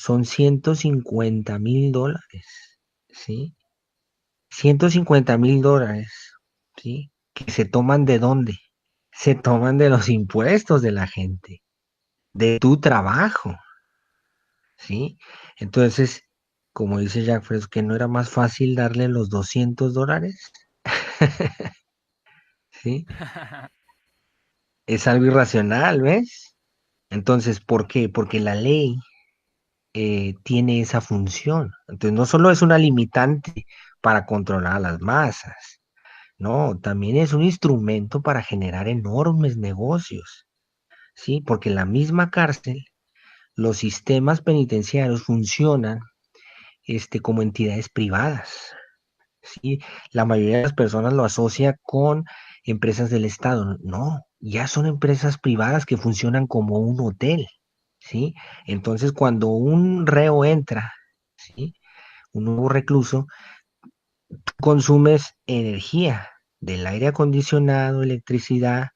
son $150.000, ¿sí? $150.000, ¿sí? Que se toman ¿de dónde? Se toman de los impuestos de la gente, de tu trabajo, ¿sí? Entonces, como dice Jack Fresco, que no era más fácil darle los $200, ¿sí? Es algo irracional, ¿ves? Entonces, ¿por qué? Porque la ley tiene esa función. Entonces, no solo es una limitante para controlar a las masas, no, también es un instrumento para generar enormes negocios, ¿sí? Porque la misma cárcel, los sistemas penitenciarios funcionan como entidades privadas, ¿sí? La mayoría de las personas lo asocia con empresas del Estado. No, ya son empresas privadas que funcionan como un hotel, ¿sí? Entonces, cuando un reo entra, ¿sí? Un nuevo recluso, consumes energía del aire acondicionado, electricidad,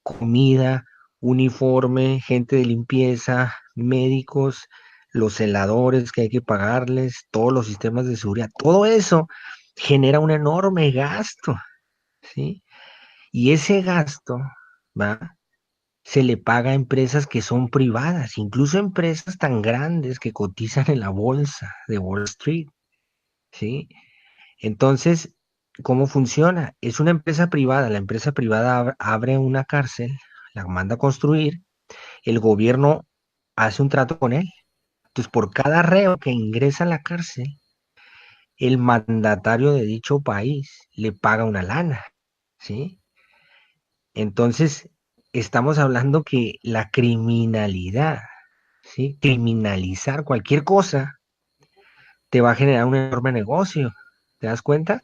comida, uniforme, gente de limpieza, médicos, los celadores que hay que pagarles, todos los sistemas de seguridad, todo eso genera un enorme gasto, ¿sí? Y ese gasto, ¿va? Se le paga a empresas que son privadas, incluso empresas tan grandes que cotizan en la bolsa de Wall Street, ¿sí? Entonces, ¿cómo funciona? Es una empresa privada, la empresa privada abre una cárcel, la manda a construir, el gobierno hace un trato con él. Entonces, por cada reo que ingresa a la cárcel, el mandatario de dicho país le paga una lana, ¿sí? Entonces, estamos hablando que la criminalidad, ¿sí? Criminalizar cualquier cosa te va a generar un enorme negocio. ¿Te das cuenta?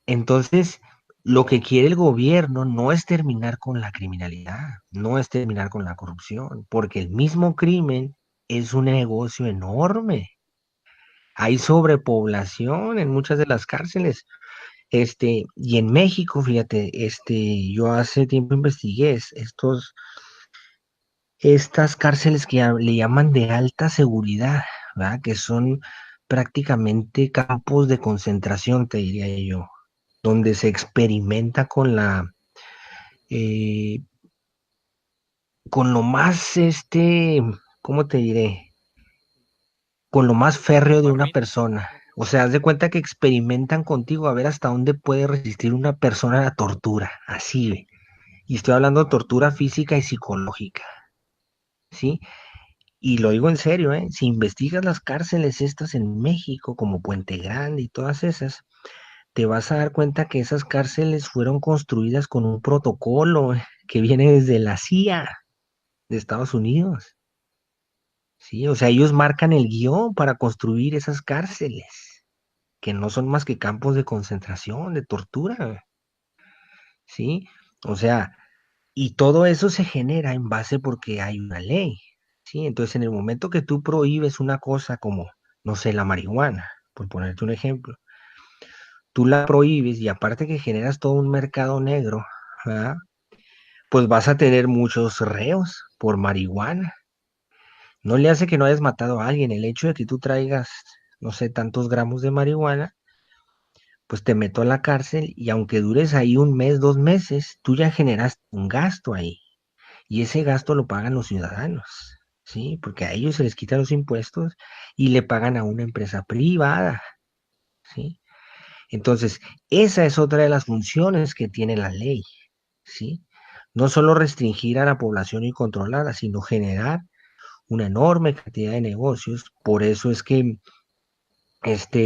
Entonces, lo que quiere el gobierno no es terminar con la criminalidad, no es terminar con la corrupción, porque el mismo crimen es un negocio enorme. Hay sobrepoblación en muchas de las cárceles. Y en México, fíjate, yo hace tiempo investigué estas cárceles que le llaman de alta seguridad, ¿verdad? Que son prácticamente campos de concentración, te diría yo, donde se experimenta eh, con lo más, ¿cómo te diré? Con lo más férreo de una Barbie. persona. O sea, haz de cuenta que experimentan contigo a ver hasta dónde puede resistir una persona a la tortura, así, ve. Y estoy hablando de tortura física y psicológica, ¿sí? Y lo digo en serio, ¿eh? Si investigas las cárceles estas en México, como Puente Grande y todas esas, te vas a dar cuenta que esas cárceles fueron construidas con un protocolo que viene desde la CIA de Estados Unidos. Sí, o sea, ellos marcan el guión para construir esas cárceles, que no son más que campos de concentración, de tortura. Sí, o sea, y todo eso se genera en base porque hay una ley. Sí, entonces en el momento que tú prohíbes una cosa como, no sé, la marihuana, por ponerte un ejemplo, tú la prohíbes y aparte que generas todo un mercado negro, ¿verdad? Pues vas a tener muchos reos por marihuana. No le hace que no hayas matado a alguien. El hecho de que tú traigas, no sé, tantos gramos de marihuana, pues te meto a la cárcel y aunque dures ahí un mes, 2 meses, tú ya generaste un gasto ahí. Y ese gasto lo pagan los ciudadanos, ¿sí? Porque a ellos se les quitan los impuestos y le pagan a una empresa privada, ¿sí? Entonces, esa es otra de las funciones que tiene la ley, ¿sí? No solo restringir a la población y controlarla, sino generar una enorme cantidad de negocios. Por eso es que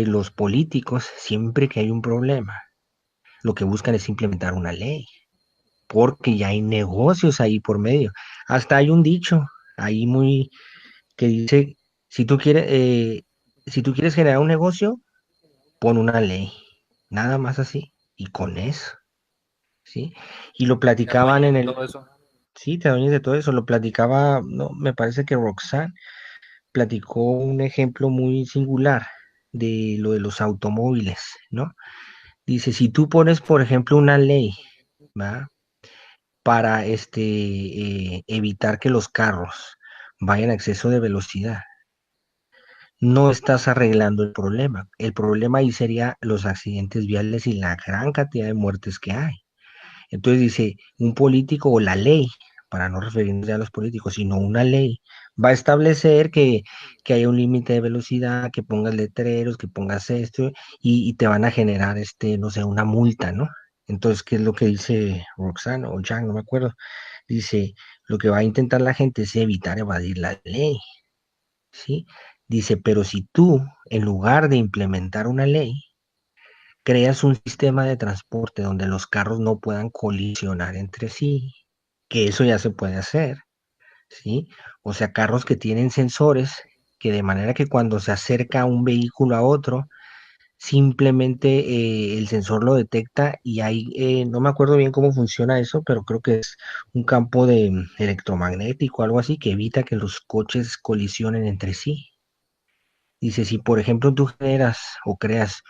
los políticos, siempre que hay un problema, lo que buscan es implementar una ley, porque ya hay negocios ahí por medio. Hasta hay un dicho ahí muy que dice, si tú quieres, si tú quieres generar un negocio, pon una ley, nada más así, y con eso, ¿sí? Y lo Te platicaban adueñas en de el, todo eso. sí, te adueñas de todo eso, lo platicaba, no, me parece que Roxanne platicó un ejemplo muy singular de lo de los automóviles, ¿no? Dice, si tú pones, por ejemplo, una ley, ¿va? Para evitar que los carros vayan a exceso de velocidad. no estás arreglando el problema. El problema ahí sería los accidentes viales y la gran cantidad de muertes que hay. Entonces dice, un político o la ley, para no referirnos ya a los políticos, sino una ley, va a establecer que haya un límite de velocidad, que pongas letreros, que pongas esto, y te van a generar, no sé, una multa, ¿no? Entonces, ¿qué es lo que dice Roxana o Jan? No me acuerdo. Dice, lo que va a intentar la gente es evitar evadir la ley, ¿sí? Dice, pero si tú, en lugar de implementar una ley, creas un sistema de transporte donde los carros no puedan colisionar entre sí, que eso ya se puede hacer, ¿sí? O sea, carros que tienen sensores, que de manera que cuando se acerca un vehículo a otro, simplemente el sensor lo detecta y hay, no me acuerdo bien cómo funciona eso, pero creo que es un campo de electromagnético, algo así, que evita que los coches colisionen entre sí. Dice, si por ejemplo tú generas o creas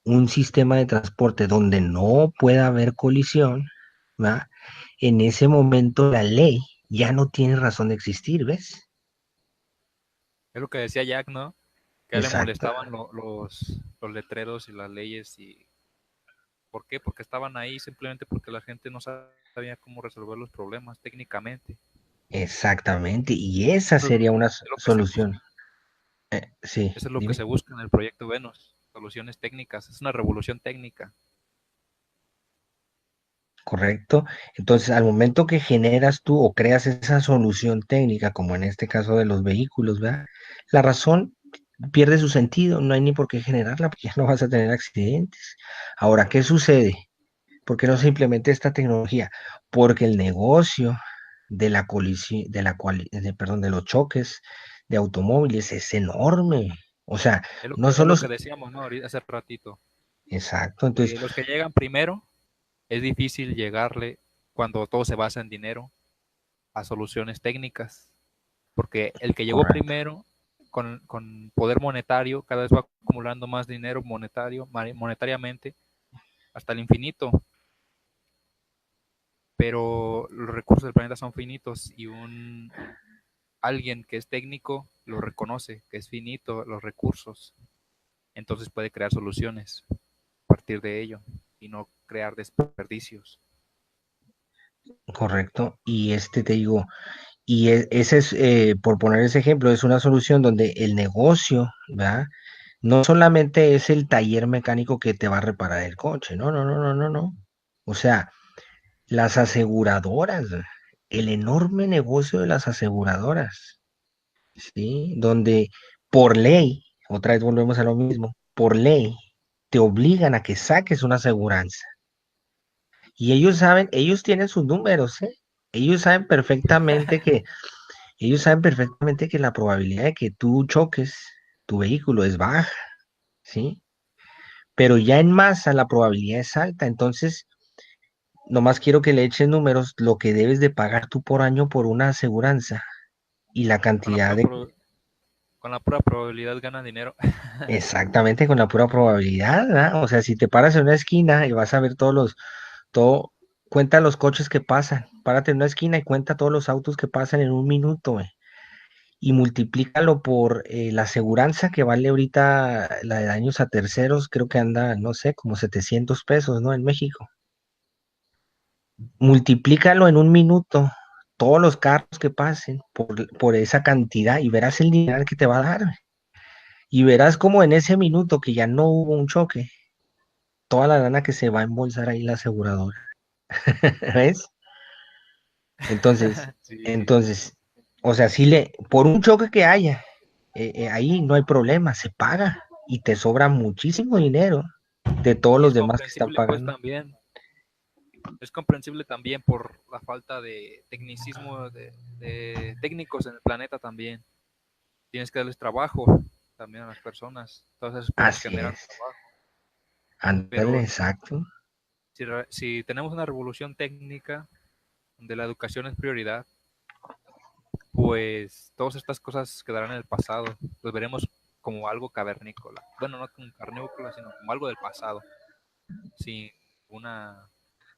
un sistema de transporte donde no pueda haber colisión, ¿va? En ese momento la ley ya no tiene razón de existir, ¿ves? Es lo que decía Jack, ¿no? Que a él le Exacto, molestaban los letreros y las leyes. ¿Y por qué? Porque estaban ahí simplemente porque la gente no sabía cómo resolver los problemas técnicamente. exactamente. Y esa Eso sería una es lo que se busca. solución. Sí, Eso es lo que dime. se busca en el proyecto Venus. Soluciones técnicas. Es una revolución técnica. Correcto. Entonces, al momento que generas tú o creas esa solución técnica, como en este caso de los vehículos, ¿verdad? La razón pierde su sentido, no hay ni por qué generarla, porque ya no vas a tener accidentes. Ahora, ¿qué sucede? ¿Por qué no se implementa esta tecnología? Porque el negocio de la colisión, perdón, de los choques de automóviles es enorme. O sea, no Es solo lo es, que decíamos, ¿no? Ahorita hace ratito. exacto, entonces, Los que llegan primero, es difícil llegarle cuando todo se basa en dinero a soluciones técnicas. Porque el que llegó correcto, primero con poder monetario cada vez va acumulando más dinero monetariamente hasta el infinito, pero los recursos del planeta son finitos y un alguien que es técnico lo reconoce, que es finito los recursos, entonces puede crear soluciones a partir de ello y no crear desperdicios. correcto. Y te digo, ese es, por poner ese ejemplo, es una solución donde el negocio, ¿verdad? No solamente es el taller mecánico que te va a reparar el coche, no, no, no, no, no, no. O sea, las aseguradoras, el enorme negocio de las aseguradoras, ¿sí? Donde por ley, otra vez volvemos a lo mismo, por ley te obligan a que saques una aseguranza. Y ellos saben, ellos tienen sus números, ¿eh? Ellos saben perfectamente que, ellos saben perfectamente que la probabilidad de que tú choques tu vehículo es baja, ¿sí? Pero ya en masa la probabilidad es alta, entonces nomás quiero que le eches números lo que debes de pagar tú por año por una aseguranza y la Con la cantidad pura, de. con la pura probabilidad gana dinero. Exactamente, con la pura probabilidad, ¿verdad? O sea, si te paras en una esquina y vas a ver todo, cuenta los coches que pasan, párate en una esquina y cuenta todos los autos que pasan en un minuto, y multiplícalo por la aseguranza que vale ahorita la de daños a terceros, creo que anda, no sé, como 700 pesos, ¿no? En México. Multiplícalo en un minuto, todos los carros que pasen por esa cantidad y verás el dinero que te va a dar. Y verás como en ese minuto que ya no hubo un choque, toda la lana que se va a embolsar ahí la aseguradora. ¿Ves? Entonces, Sí, sí. entonces, o sea, si por un choque que haya, ahí no hay problema, se paga y te sobra muchísimo dinero de todos Y los es demás que están comprensible, pues pagando. también, es comprensible también por la falta de tecnicismo de técnicos en el planeta también. Tienes que darles trabajo también a las personas. Todas esas cosas Así generan es. trabajo. Ándale, Pero exacto. si tenemos una revolución técnica donde la educación es prioridad, pues todas estas cosas quedarán en el pasado. Los veremos como algo cavernícola. Bueno, no como carnícola, sino como algo del pasado, sin una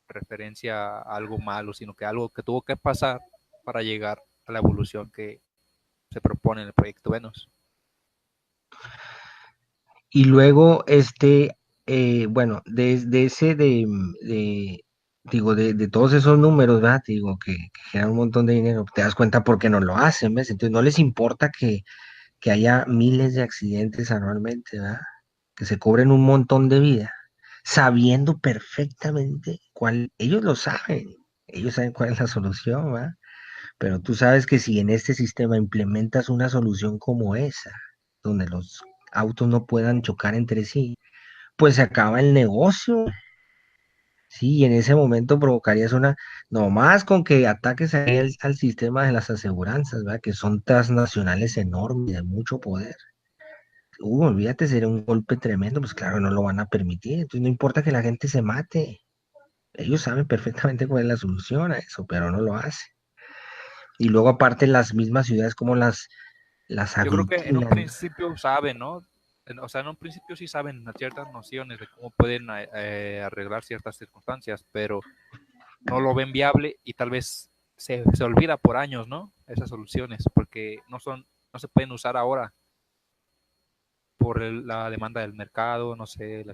referencia a algo malo, sino que algo que tuvo que pasar para llegar a la evolución que se propone en el proyecto Venus. Y luego, bueno, de ese, digo, de todos esos números, ¿verdad? Digo, que generan un montón de dinero, te das cuenta por qué no lo hacen, ¿ves? Entonces no les importa que haya miles de accidentes anualmente, ¿verdad? Que se cobren un montón de vida, sabiendo perfectamente cuál, ellos saben cuál es la solución, ¿verdad? Pero tú sabes que si en este sistema implementas una solución como esa, donde los autos no puedan chocar entre sí, pues se acaba el negocio. Sí, y en ese momento provocarías no más con que ataques ahí al sistema de las aseguranzas, ¿verdad? Que son transnacionales enormes, de mucho poder. Olvídate, sería un golpe tremendo, pues claro, no lo van a permitir. Entonces no importa que la gente se mate. Ellos saben perfectamente cuál es la solución a eso, pero no lo hacen. Y luego aparte las mismas ciudades como las Yo creo que en un aglutinan. principio saben, ¿no? O sea, en un principio sí saben ciertas nociones de cómo pueden arreglar ciertas circunstancias, pero no lo ven viable y tal vez se olvida por años, ¿no? Esas soluciones, porque no se pueden usar ahora por la demanda del mercado, no sé,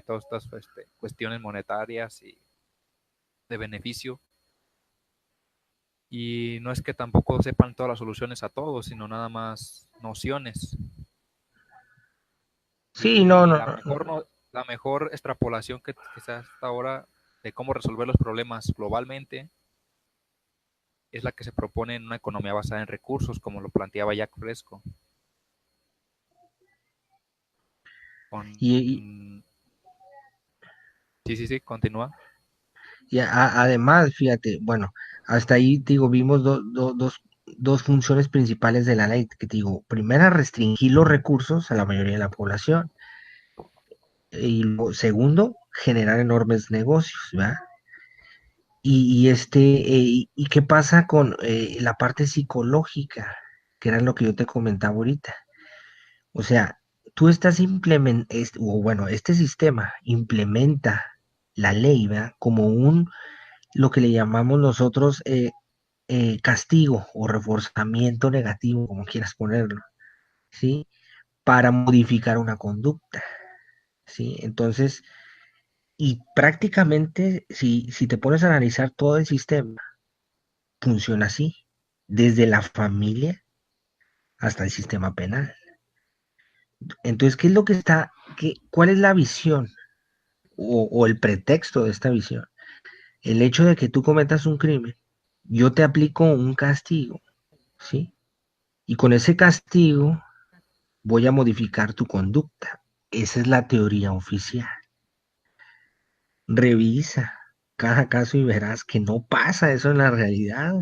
todas estas cuestiones monetarias y de beneficio. Y no es que tampoco sepan todas las soluciones a todos, sino nada más nociones. Sí, no, Y no, la no. mejor, no, la mejor extrapolación que se hace hasta ahora de cómo resolver los problemas globalmente es la que se propone en una economía basada en recursos, como lo planteaba Jack Fresco. Con, Y, mm, sí, sí, sí, continúa. además, fíjate, bueno, hasta ahí, digo, vimos dos funciones principales de la ley, que digo, primera, restringir los recursos a la mayoría de la población, y segundo, generar enormes negocios, ¿verdad? Y qué pasa con la parte psicológica, que era lo que yo te comentaba ahorita. O sea, tú estás o bueno, este sistema implementa la ley, ¿verdad? Como lo que le llamamos nosotros castigo o reforzamiento negativo, como quieras ponerlo, ¿sí? Para modificar una conducta, ¿sí? Entonces, y prácticamente, si te pones a analizar todo el sistema, funciona así, desde la familia hasta el sistema penal. Entonces, ¿qué es lo que cuál es la visión o el pretexto de esta visión? El hecho de que tú cometas un crimen, yo te aplico un castigo, ¿sí? Y con ese castigo voy a modificar tu conducta. Esa es la teoría oficial. Revisa cada caso y verás que no pasa eso en la realidad.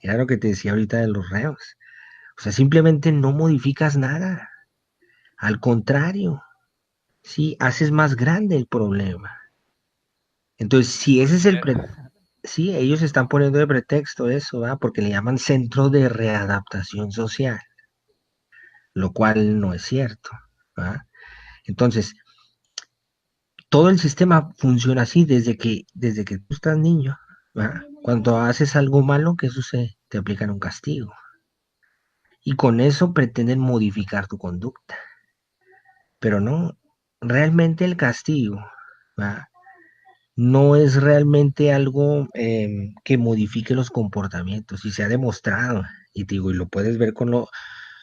Era lo que te decía ahorita de los reos. O sea, simplemente no modificas nada. Al contrario, sí, haces más grande el problema. Entonces, si ese Pues, es sí, ellos están poniendo de pretexto eso, ¿verdad? Porque le llaman centro de readaptación social, lo cual no es cierto, ¿verdad? Entonces, todo el sistema funciona así desde que tú estás niño, ¿verdad? Cuando haces algo malo, ¿qué sucede? Te aplican un castigo. Y con eso pretenden modificar tu conducta. Pero no, realmente el castigo, ¿verdad? No es realmente algo que modifique los comportamientos. Y se ha demostrado, y te digo, y lo puedes ver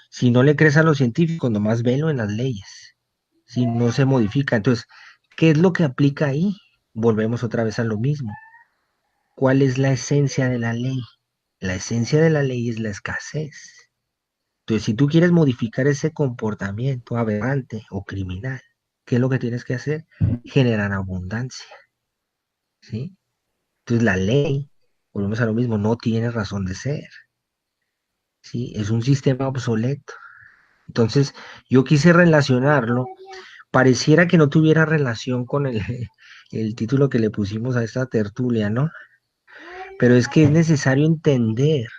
si no le crees a los científicos, nomás velo en las leyes. Si no se modifica. Entonces, ¿qué es lo que aplica ahí? Volvemos otra vez a lo mismo. ¿Cuál es la esencia de la ley? La esencia de la ley es la escasez. Entonces, si tú quieres modificar ese comportamiento aberrante o criminal, ¿qué es lo que tienes que hacer? Generar abundancia, ¿sí? Entonces, la ley, volvemos a lo mismo, no tiene razón de ser, ¿sí? Es un sistema obsoleto. Entonces, yo quise relacionarlo, pareciera que no tuviera relación con el título que le pusimos a esta tertulia, ¿no? Pero es que es necesario entender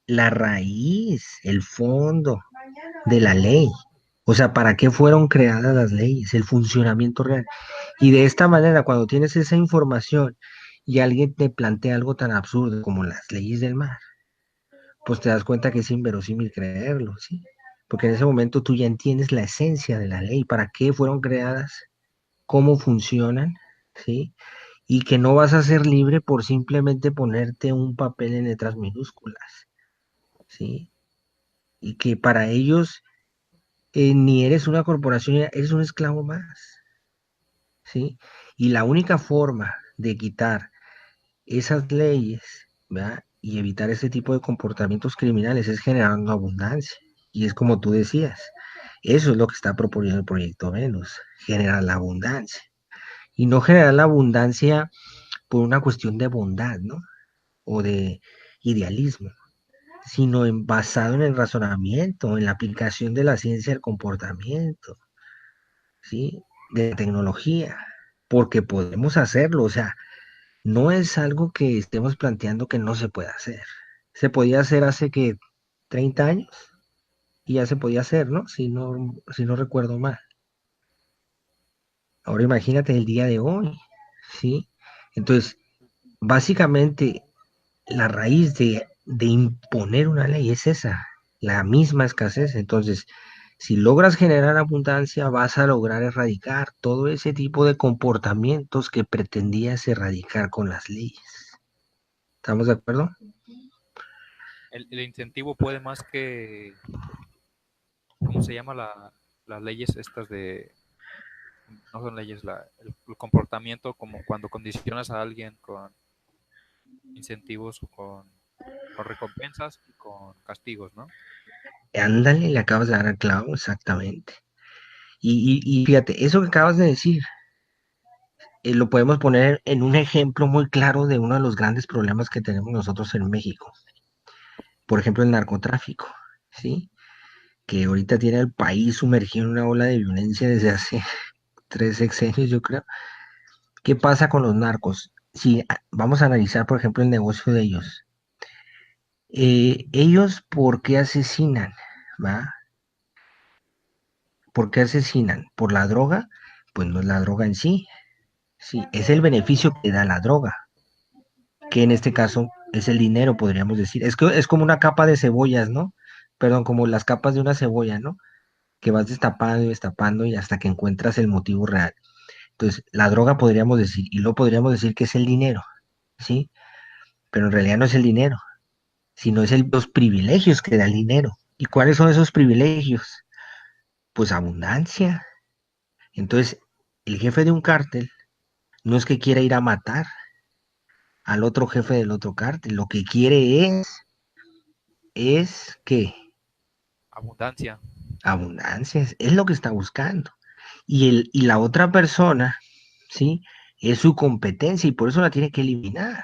la raíz, el fondo de la ley. O sea, ¿para qué fueron creadas las leyes? El funcionamiento real. Y de esta manera, cuando tienes esa información y alguien te plantea algo tan absurdo como las leyes del mar, pues te das cuenta que es inverosímil creerlo, ¿sí? porque en ese momento tú ya entiendes la esencia de la ley, para qué fueron creadas, cómo funcionan, ¿sí? Y que no vas a ser libre por simplemente ponerte un papel en letras minúsculas, ¿sí? Y que para ellos ni eres una corporación, eres un esclavo más, ¿sí? Y la única forma de quitar esas leyes, ¿verdad? Y evitar ese tipo de comportamientos criminales es generando abundancia. Y es como tú decías, eso es lo que está proponiendo el proyecto Venus, generar la abundancia. Y no generar la abundancia por una cuestión de bondad, ¿no? O de idealismo, sino basado en el razonamiento, en la aplicación de la ciencia del comportamiento, ¿sí? De tecnología, porque podemos hacerlo, o sea, no es algo que estemos planteando que no se pueda hacer. Se podía hacer hace que 30 años y ya se podía hacer, ¿no? Si no recuerdo mal. Ahora imagínate el día de hoy, ¿sí? Entonces, básicamente, la raíz de imponer una ley es esa, la misma escasez. Entonces, si logras generar abundancia, vas a lograr erradicar todo ese tipo de comportamientos que pretendías erradicar con las leyes. ¿Estamos de acuerdo? El incentivo puede más que, ¿cómo se llama las leyes estas de, no son leyes, el comportamiento como cuando condicionas a alguien con incentivos o con recompensas y con castigos, ¿no? Ándale, le acabas de dar al clavo, exactamente. Y fíjate, eso que acabas de decir, lo podemos poner en un ejemplo muy claro de uno de los grandes problemas que tenemos nosotros en México. Por ejemplo, el narcotráfico, ¿sí? Que ahorita tiene al país sumergido en una ola de violencia desde hace 3 sexenios, yo creo. ¿Qué pasa con los narcos? Si vamos a analizar, por ejemplo, el negocio de ellos. Ellos, ¿por qué asesinan? ¿Va? ¿Por qué asesinan? ¿Por la droga? Pues no es la droga en sí, sí, es el beneficio que da la droga, que en este caso es el dinero, podríamos decir. Es que es como una capa de cebollas, ¿no? Perdón, como las capas de una cebolla, ¿no? Que vas destapando y destapando y hasta que encuentras el motivo real. Entonces, la droga podríamos decir, y lo podríamos decir que es el dinero, ¿sí? Pero en realidad no es el dinero, sino es los privilegios que da el dinero. ¿Y cuáles son esos privilegios? Pues abundancia. Entonces, el jefe de un cártel no es que quiera ir a matar al otro jefe del otro cártel, lo que quiere es que Abundancia. abundancia, es lo que está buscando. Y la otra persona, ¿sí? Es su competencia y por eso la tiene que eliminar,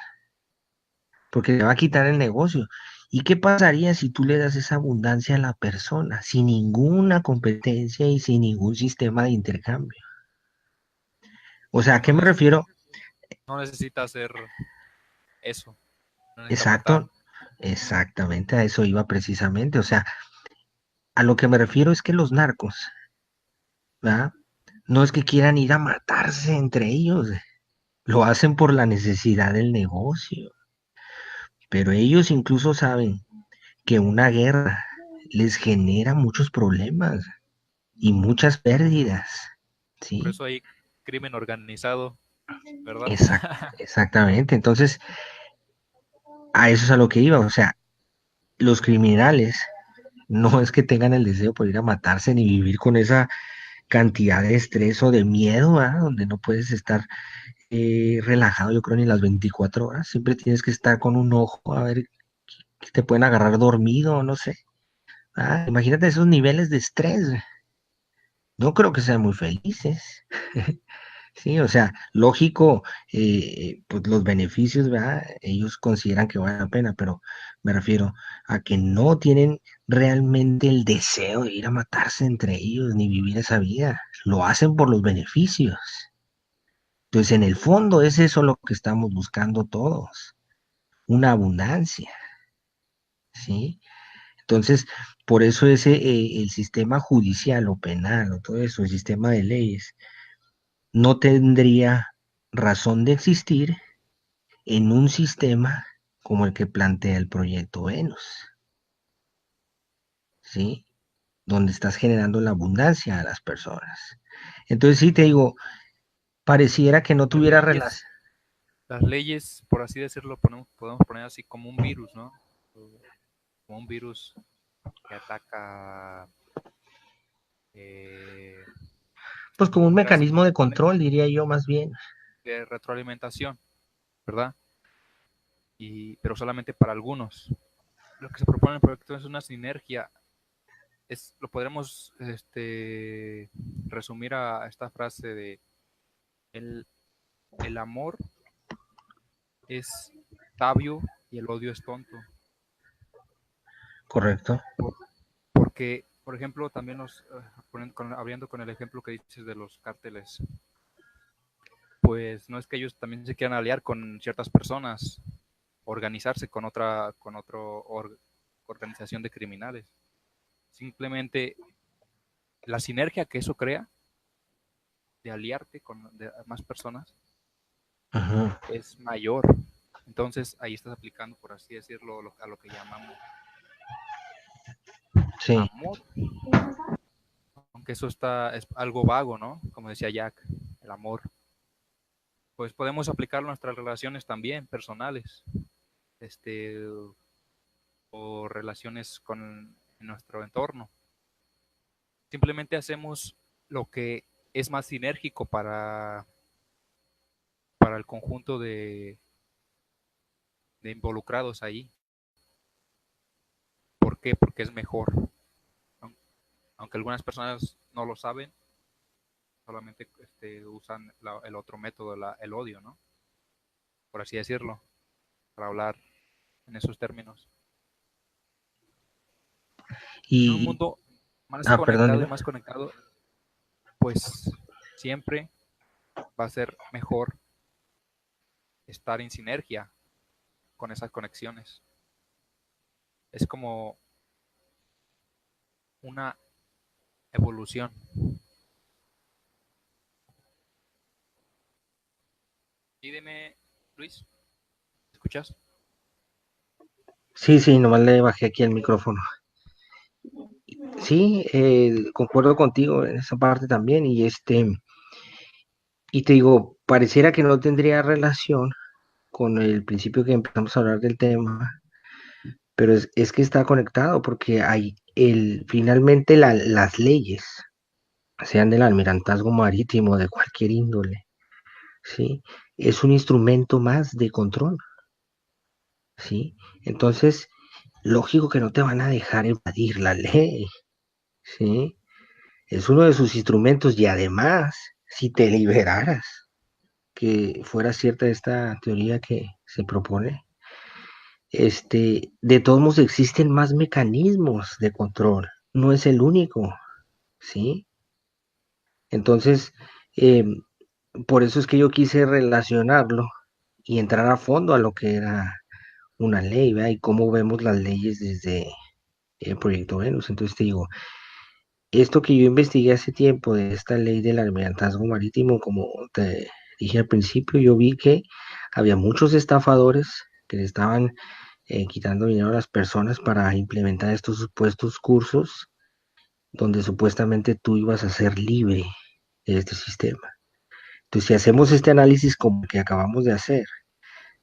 porque le va a quitar el negocio. ¿Y qué pasaría si tú le das esa abundancia a la persona sin ninguna competencia y sin ningún sistema de intercambio? O sea, ¿a Sí, qué me refiero? no necesita hacer eso, no necesita matar. Exacto, exactamente a eso iba precisamente. O sea, a lo que me refiero es que los narcos, ¿verdad? No es que quieran ir a matarse entre ellos, lo hacen por la necesidad del negocio, pero ellos incluso saben que una guerra les genera muchos problemas y muchas pérdidas, Por ¿sí? eso hay crimen organizado, ¿verdad? Exactamente, entonces a eso es a lo que iba, o sea, los criminales no es que tengan el deseo por ir a matarse ni vivir con esa cantidad de estrés o de miedo, ¿verdad? Donde no puedes estar relajado, yo creo, ni las 24 horas. Siempre tienes que estar con un ojo a ver que te pueden agarrar dormido, no sé. Imagínate esos niveles de estrés. No creo que sean muy felices. Sí, o sea, lógico, pues los beneficios, ¿verdad? Ellos consideran que vale la pena, pero me refiero a que no tienen realmente el deseo de ir a matarse entre ellos ni vivir esa vida. Lo hacen por los beneficios. Entonces, en el fondo es eso lo que estamos buscando todos, una abundancia, ¿sí? Entonces, por eso el sistema judicial o penal o todo eso, el sistema de leyes, no tendría razón de existir en un sistema como el que plantea el proyecto Venus, ¿sí? donde estás generando la abundancia a las personas. Entonces sí te digo, pareciera que no Las tuviera relación. las leyes, por así decirlo, podemos poner así como un virus, ¿no? Como un virus que ataca eh, Pues como un genera mecanismo de control, diría yo más bien. de retroalimentación, ¿verdad? Pero solamente para algunos. Lo que se propone en el proyecto es una sinergia. Lo podremos resumir a esta frase de el, el amor es sabio y el odio es tonto. Correcto. Porque, por ejemplo, también abriendo con el ejemplo que dices de los cárteles, pues no es que ellos también se quieran aliar con ciertas personas, organizarse con otra organización de criminales. Simplemente la sinergia que eso crea de aliarte con más personas Ujú. es mayor. Entonces ahí estás aplicando, por así decirlo, a lo que llamamos Sí, amor, aunque es algo vago, ¿no? Como decía Jack, el amor. Pues podemos aplicarlo a nuestras relaciones también, personales, este, o relaciones con nuestro entorno. Simplemente hacemos lo que es más sinérgico para el conjunto de involucrados ahí. ¿Por qué? Porque es mejor. Aunque algunas personas no lo saben, solamente usan el otro método, el odio, ¿no? Por así decirlo, para hablar en esos términos. En un y, mundo más perdón, conectado y dime. más conectado, pues siempre va a ser mejor estar en sinergia con esas conexiones. Es como una evolución. Y dime, Luis, ¿escuchas? Sí, sí, nomás le bajé aquí el micrófono. Sí, concuerdo contigo en esa parte también, y te digo, pareciera que no tendría relación con el principio que empezamos a hablar del tema, pero es que está conectado porque hay finalmente las leyes, sean del almirantazgo marítimo, de cualquier índole, ¿sí? Es un instrumento más de control, ¿sí? Entonces, lógico que no te van a dejar evadir la ley, ¿sí? Es uno de sus instrumentos y además, si te liberaras, que fuera cierta esta teoría que se propone, de todos modos existen más mecanismos de control, no es el único, ¿sí? Entonces, eh, por eso es que yo quise relacionarlo y entrar a fondo a lo que era una ley, ¿verdad? Y cómo vemos las leyes desde el Proyecto Venus. Entonces te digo, esto que yo investigué hace tiempo de esta ley del almirantazgo marítimo, como te dije al principio, yo vi que había muchos estafadores que le estaban quitando dinero a las personas para implementar estos supuestos cursos donde supuestamente tú ibas a ser libre de este sistema. Entonces, si hacemos este análisis como que acabamos de hacer,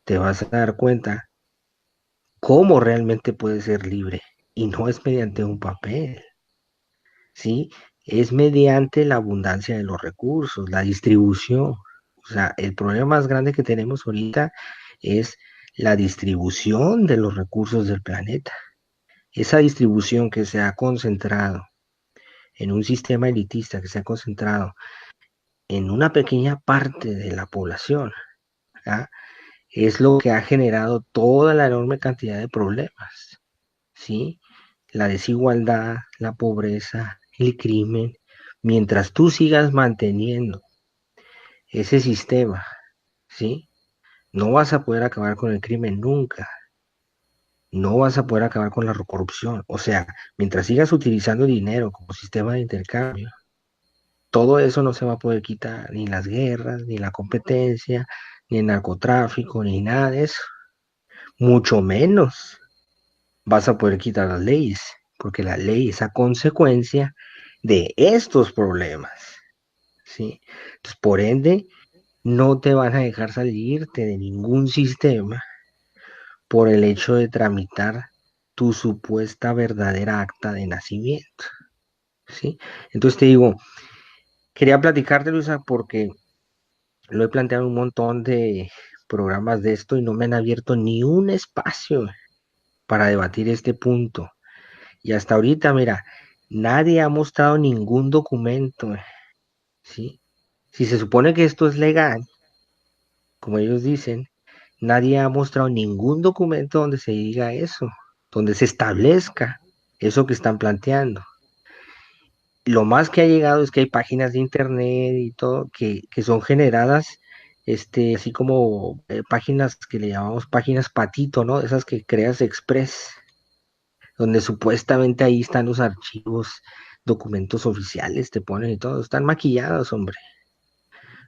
te vas a dar cuenta cómo realmente puedes ser libre y no es mediante un papel, ¿sí? Es mediante la abundancia de los recursos, la distribución. O sea, el problema más grande que tenemos ahorita es la distribución de los recursos del planeta. Esa distribución que se ha concentrado en un sistema elitista, que se ha concentrado en una pequeña parte de la población, ¿ah? Es lo que ha generado toda la enorme cantidad de problemas, ¿sí? La desigualdad, la pobreza, el crimen. Mientras tú sigas manteniendo ese sistema, ¿sí? No vas a poder acabar con el crimen nunca. No vas a poder acabar con la corrupción. O sea, mientras sigas utilizando dinero como sistema de intercambio, todo eso no se va a poder quitar, ni las guerras, ni la competencia, ni el narcotráfico, ni nada de eso. Mucho menos vas a poder quitar las leyes, porque la ley es a consecuencia de estos problemas, ¿sí? Entonces, por ende, no te van a dejar salirte de ningún sistema por el hecho de tramitar tu supuesta verdadera acta de nacimiento, ¿sí? Entonces te digo, quería platicarte, Luisa, porque lo he planteado en un montón de programas de esto y no me han abierto ni un espacio para debatir este punto. Y hasta ahorita, mira, nadie ha mostrado ningún documento, ¿sí? Si se supone que esto es legal, como ellos dicen, nadie ha mostrado ningún documento donde se diga eso, donde se establezca eso que están planteando. Lo más que ha llegado es que hay páginas de internet y todo que son generadas, así como páginas que le llamamos páginas patito, ¿no? Esas que creas express, donde supuestamente ahí están los archivos, documentos oficiales, te ponen y todo, están maquillados, hombre.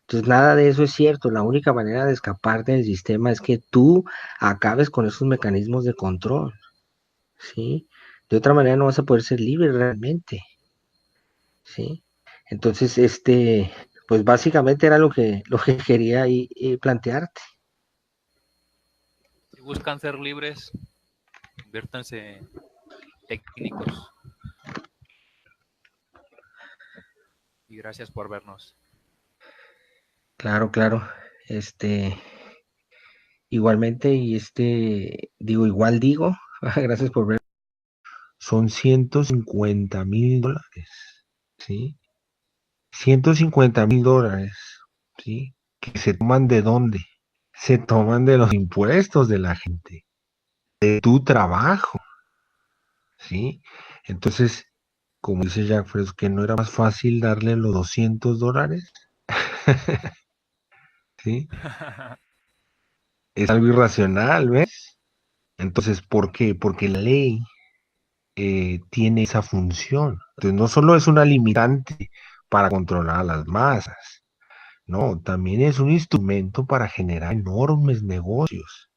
Entonces nada de eso es cierto, la única manera de escapar del sistema es que tú acabes con esos mecanismos de control, ¿sí? De otra manera no vas a poder ser libre realmente, ¿sí? Entonces, pues básicamente era lo que quería ahí, plantearte. Si buscan ser libres, conviértanse en técnicos. Y gracias por vernos. Claro, claro. Este, igualmente, y igual digo, gracias por ver. Son $150,000, ¿sí? $150,000, ¿sí? ¿Que se toman de dónde? Se toman de los impuestos de la gente, de tu trabajo, ¿sí? Entonces, como dice Jack Fresco, que no era más fácil darle los $200, ¿sí? Es algo irracional, ¿ves? Entonces, ¿por qué? Porque la ley tiene esa función. Entonces, no solo es una limitante para controlar a las masas, no, también es un instrumento para generar enormes negocios,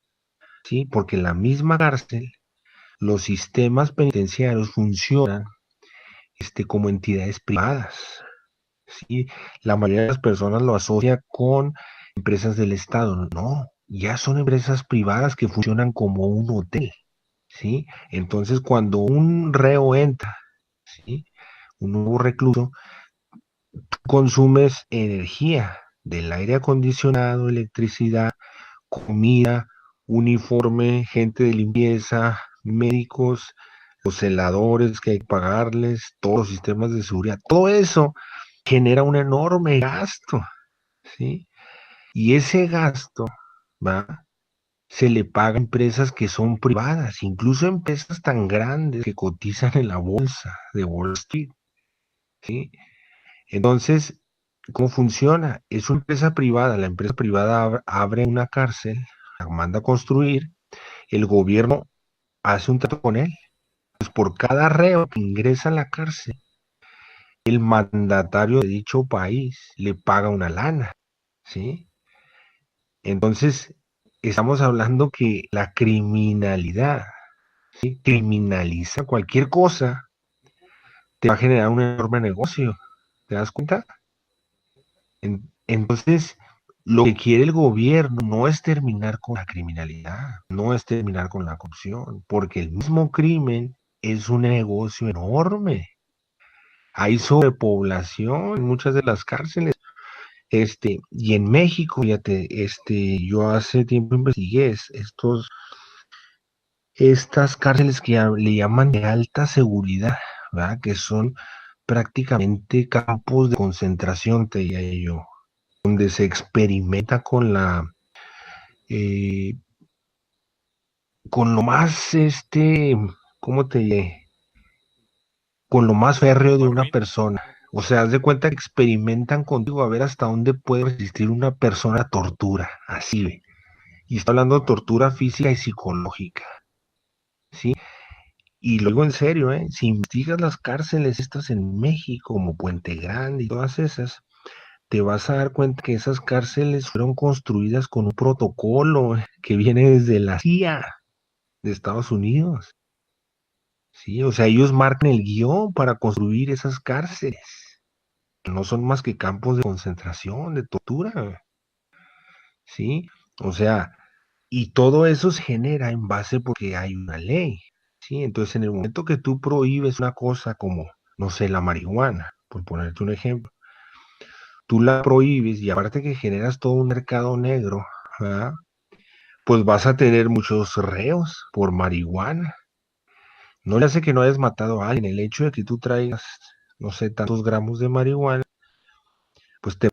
¿sí? Porque en la misma cárcel, los sistemas penitenciarios funcionan, como entidades privadas, ¿sí? La mayoría de las personas lo asocia con empresas del Estado. No, ya son empresas privadas que funcionan como un hotel, ¿sí? Entonces, cuando un reo entra, ¿sí? Un nuevo recluso, consumes energía del aire acondicionado, electricidad, comida, uniforme, gente de limpieza, médicos, los celadores que hay que pagarles, todos los sistemas de seguridad, todo eso genera un enorme gasto, ¿sí? Y ese gasto, ¿va? Se le paga a empresas que son privadas, incluso empresas tan grandes que cotizan en la bolsa de Wall Street, ¿sí? Entonces, ¿cómo funciona? Es una empresa privada, la empresa privada abre una cárcel, la manda a construir, el gobierno hace un trato con él. Pues por cada reo que ingresa a la cárcel, el mandatario de dicho país le paga una lana, ¿sí? Entonces, estamos hablando que la criminalidad, ¿sí? Criminaliza cualquier cosa, te va a generar un enorme negocio, ¿te das cuenta? Entonces, lo que quiere el gobierno no es terminar con la criminalidad, no es terminar con la corrupción, porque el mismo crimen es un negocio enorme. Hay sobrepoblación en muchas de las cárceles. Y en México, fíjate, yo hace tiempo investigué estas cárceles que le llaman de alta seguridad, ¿verdad? Que son prácticamente campos de concentración, te diría yo, donde se experimenta eh, con lo más, ¿cómo te diré? Con lo más férreo de una Enorme. persona. O sea, haz de cuenta que experimentan contigo a ver hasta dónde puede resistir una persona a tortura, así ve. Y está hablando de tortura física y psicológica, ¿sí? Y luego en serio, si investigas las cárceles estas en México, como Puente Grande y todas esas, te vas a dar cuenta que esas cárceles fueron construidas con un protocolo que viene desde la CIA de Estados Unidos, ¿sí? O sea, ellos marcan el guión para construir esas cárceles, que no son más que campos de concentración, de tortura, ¿sí? O sea, y todo eso se genera en base porque hay una ley, ¿sí? Entonces, en el momento que tú prohíbes una cosa como, no sé, la marihuana, por ponerte un ejemplo, tú la prohíbes y aparte que generas todo un mercado negro, ¿verdad? Pues vas a tener muchos reos por marihuana. No le hace que no hayas matado a alguien, el hecho de que tú traigas, no sé, tantos gramos de marihuana, pues te